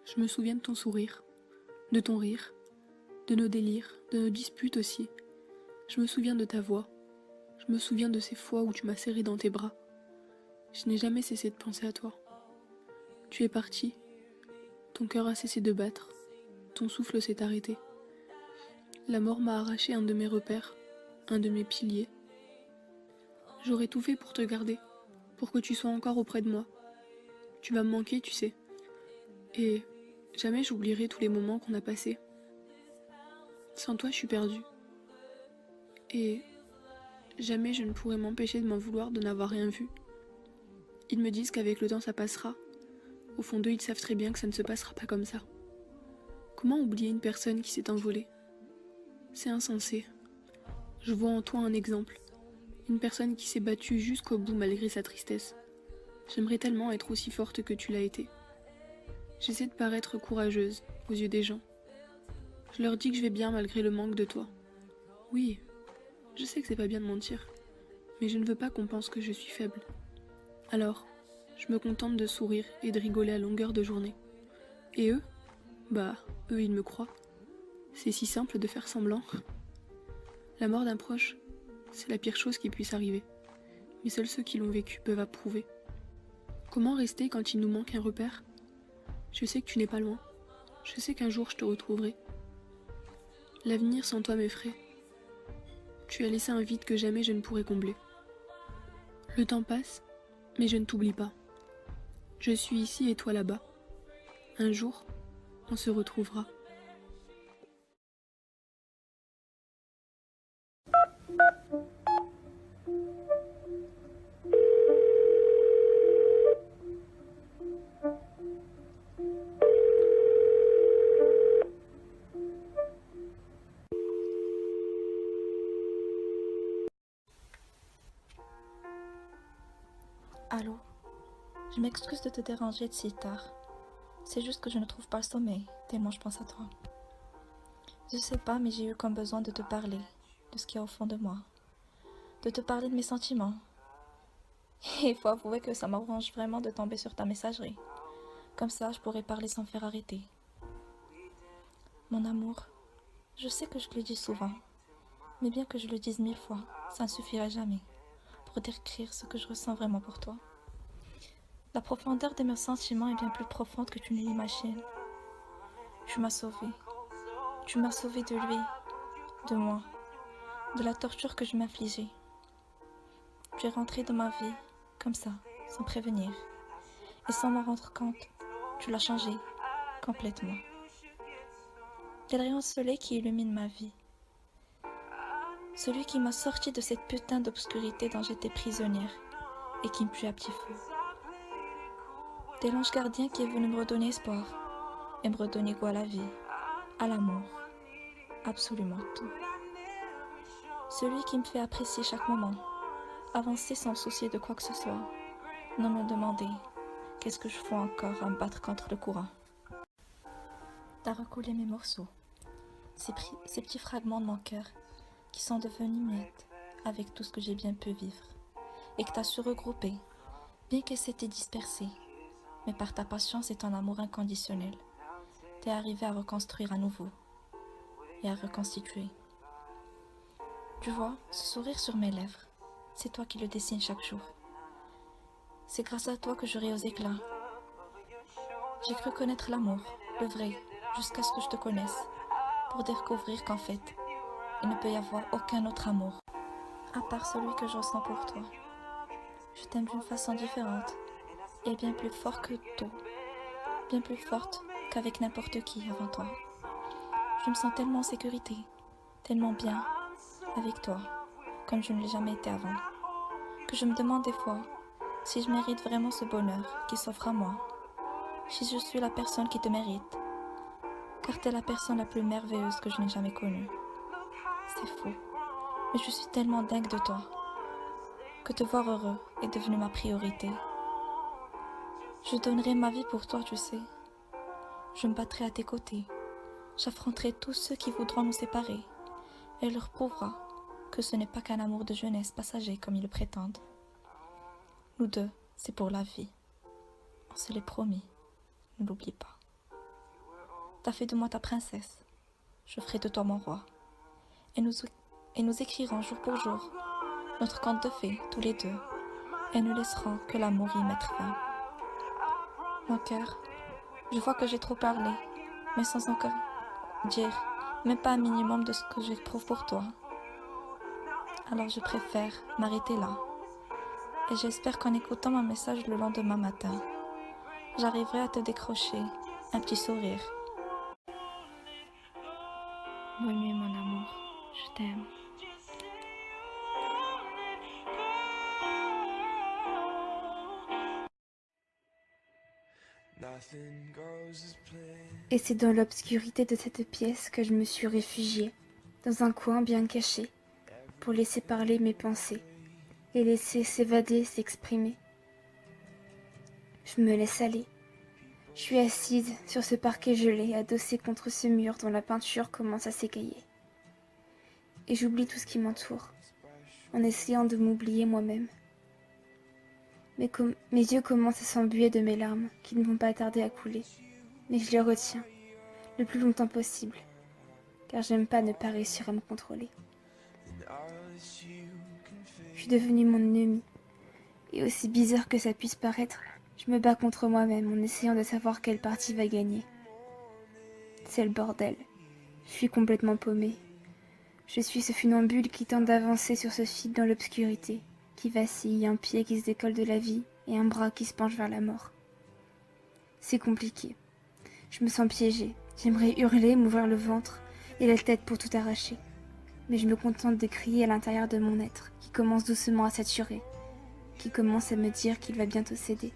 Je me souviens de ton sourire, de ton rire, de nos délires, de nos disputes aussi. Je me souviens de ta voix. Je me souviens de ces fois où tu m'as serré dans tes bras. Je n'ai jamais cessé de penser à toi. Tu es parti. Ton cœur a cessé de battre. Ton souffle s'est arrêté. La mort m'a arraché un de mes repères, un de mes piliers. J'aurais tout fait pour te garder, pour que tu sois encore auprès de moi. Tu vas me manquer, tu sais. Et jamais j'oublierai tous les moments qu'on a passés. Sans toi, je suis perdue. Et jamais je ne pourrai m'empêcher de m'en vouloir de n'avoir rien vu. Ils me disent qu'avec le temps ça passera. Au fond d'eux, ils savent très bien que ça ne se passera pas comme ça. Comment oublier une personne qui s'est envolée? C'est insensé. Je vois en toi un exemple. Une personne qui s'est battue jusqu'au bout malgré sa tristesse. J'aimerais tellement être aussi forte que tu l'as été. J'essaie de paraître courageuse aux yeux des gens. Je leur dis que je vais bien malgré le manque de toi. Oui, je sais que c'est pas bien de mentir, mais je ne veux pas qu'on pense que je suis faible. Alors, je me contente de sourire et de rigoler à longueur de journée. Et eux? Bah, eux ils me croient. C'est si simple de faire semblant. La mort d'un proche, c'est la pire chose qui puisse arriver. Mais seuls ceux qui l'ont vécu peuvent approuver. Comment rester quand il nous manque un repère? Je sais que tu n'es pas loin. Je sais qu'un jour je te retrouverai. L'avenir sans toi m'effraie. Tu as laissé un vide que jamais je ne pourrai combler. Le temps passe, mais je ne t'oublie pas. Je suis ici et toi là-bas. Un jour, on se retrouvera. Allô, je m'excuse de te déranger de si tard. C'est juste que je ne trouve pas le sommeil, tellement je pense à toi. Je sais pas, mais j'ai eu comme besoin de te parler, de ce qu'il y a au fond de moi. De te parler de mes sentiments. Et il faut avouer que ça m'arrange vraiment de tomber sur ta messagerie. Comme ça, je pourrais parler sans faire arrêter. Mon amour, je sais que je te le dis souvent, mais bien que je le dise 1000 fois, ça ne suffirait jamais pour décrire ce que je ressens vraiment pour toi. La profondeur de mes sentiments est bien plus profonde que tu ne l'imagines. Tu m'as sauvée. Tu m'as sauvée de lui, de moi, de la torture que je m'infligeais. Tu es rentrée dans ma vie, comme ça, sans prévenir. Et sans m'en rendre compte, tu l'as changé, complètement. T'es le rayon de soleil qui illumine ma vie. Celui qui m'a sorti de cette putain d'obscurité dont j'étais prisonnière et qui me tue à petit feu. T'es l'ange gardien qui est venu me redonner espoir et me redonner goût à la vie, à l'amour, absolument tout. Celui qui me fait apprécier chaque moment, avancer sans me soucier de quoi que ce soit, non me demander qu'est-ce que je fais encore à me battre contre le courant. T'as recoulé mes morceaux, ces petits fragments de mon cœur qui sont devenus miettes avec tout ce que j'ai bien pu vivre et que t'as su regrouper, bien que c'était dispersé, mais par ta patience et ton amour inconditionnel, t'es arrivé à reconstruire à nouveau et à reconstituer. Tu vois, ce sourire sur mes lèvres, c'est toi qui le dessines chaque jour. C'est grâce à toi que je ris aux éclats. J'ai cru connaître l'amour, le vrai, jusqu'à ce que je te connaisse, pour découvrir qu'en fait, il ne peut y avoir aucun autre amour, à part celui que je ressens pour toi. Je t'aime d'une façon différente, et bien plus fort que tout, bien plus forte qu'avec n'importe qui avant toi. Je me sens tellement en sécurité, tellement bien avec toi, comme je ne l'ai jamais été avant, que je me demande des fois si je mérite vraiment ce bonheur qui s'offre à moi, si je suis la personne qui te mérite, car t'es la personne la plus merveilleuse que je n'ai jamais connue. C'est faux, mais je suis tellement dingue de toi, que te voir heureux est devenu ma priorité. Je donnerai ma vie pour toi, tu sais. Je me battrai à tes côtés. J'affronterai tous ceux qui voudront nous séparer et leur prouvera que ce n'est pas qu'un amour de jeunesse passager comme ils le prétendent. Nous deux, c'est pour la vie. On se l'est promis, ne l'oublie pas. T'as fait de moi ta princesse. Je ferai de toi mon roi. Et nous écrirons jour pour jour notre conte de fées, tous les deux, et ne laisserons que l'amour y mettre fin. Mon cœur, je vois que j'ai trop parlé, mais sans encore dire même pas un minimum de ce que j'éprouve pour toi. Alors je préfère m'arrêter là. Et j'espère qu'en écoutant mon message le lendemain matin, j'arriverai à te décrocher un petit sourire. Bonne nuit mon amour, je t'aime. Et c'est dans l'obscurité de cette pièce que je me suis réfugiée, dans un coin bien caché, pour laisser parler mes pensées et laisser s'évader, s'exprimer. Je me laisse aller. Je suis assise sur ce parquet gelé, adossée contre ce mur dont la peinture commence à s'écailler. Et j'oublie tout ce qui m'entoure, en essayant de m'oublier moi-même. Mes yeux commencent à s'embuer de mes larmes, qui ne vont pas tarder à couler. Mais je les retiens, le plus longtemps possible, car j'aime pas ne pas réussir à me contrôler. Je suis devenue mon ennemi, et aussi bizarre que ça puisse paraître, je me bats contre moi-même en essayant de savoir quelle partie va gagner. C'est le bordel. Je suis complètement paumée. Je suis ce funambule qui tente d'avancer sur ce fil dans l'obscurité, qui vacille, un pied qui se décolle de la vie et un bras qui se penche vers la mort. C'est compliqué. Je me sens piégée. J'aimerais hurler, m'ouvrir le ventre et la tête pour tout arracher. Mais je me contente de crier à l'intérieur de mon être, qui commence doucement à saturer, qui commence à me dire qu'il va bientôt céder.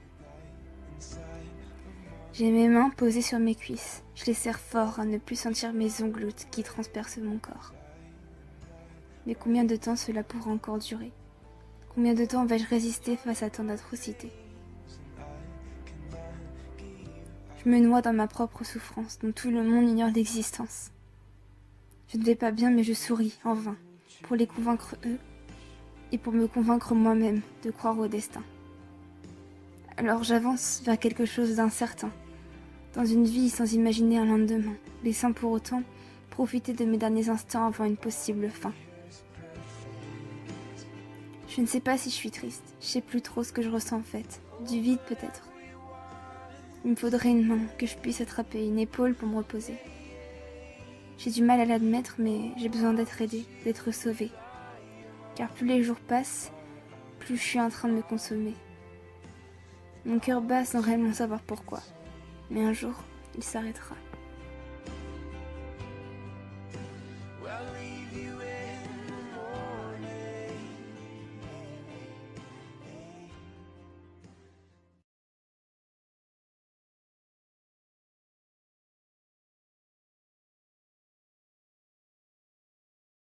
J'ai mes mains posées sur mes cuisses. Je les serre fort à ne plus sentir mes ongles qui transpercent mon corps. Mais combien de temps cela pourra encore durer? Combien de temps vais-je résister face à tant d'atrocités? Je me noie dans ma propre souffrance, dont tout le monde ignore l'existence. Je ne vais pas bien, mais je souris, en vain, pour les convaincre eux, et pour me convaincre moi-même de croire au destin. Alors j'avance vers quelque chose d'incertain, dans une vie sans imaginer un lendemain, mais sans pour autant profiter de mes derniers instants avant une possible fin. Je ne sais pas si je suis triste, je sais plus trop ce que je ressens en fait, du vide peut-être. Il me faudrait une main, que je puisse attraper, une épaule pour me reposer. J'ai du mal à l'admettre, mais j'ai besoin d'être aidée, d'être sauvée. Car plus les jours passent, plus je suis en train de me consommer. Mon cœur bat sans réellement savoir pourquoi. Mais un jour, il s'arrêtera.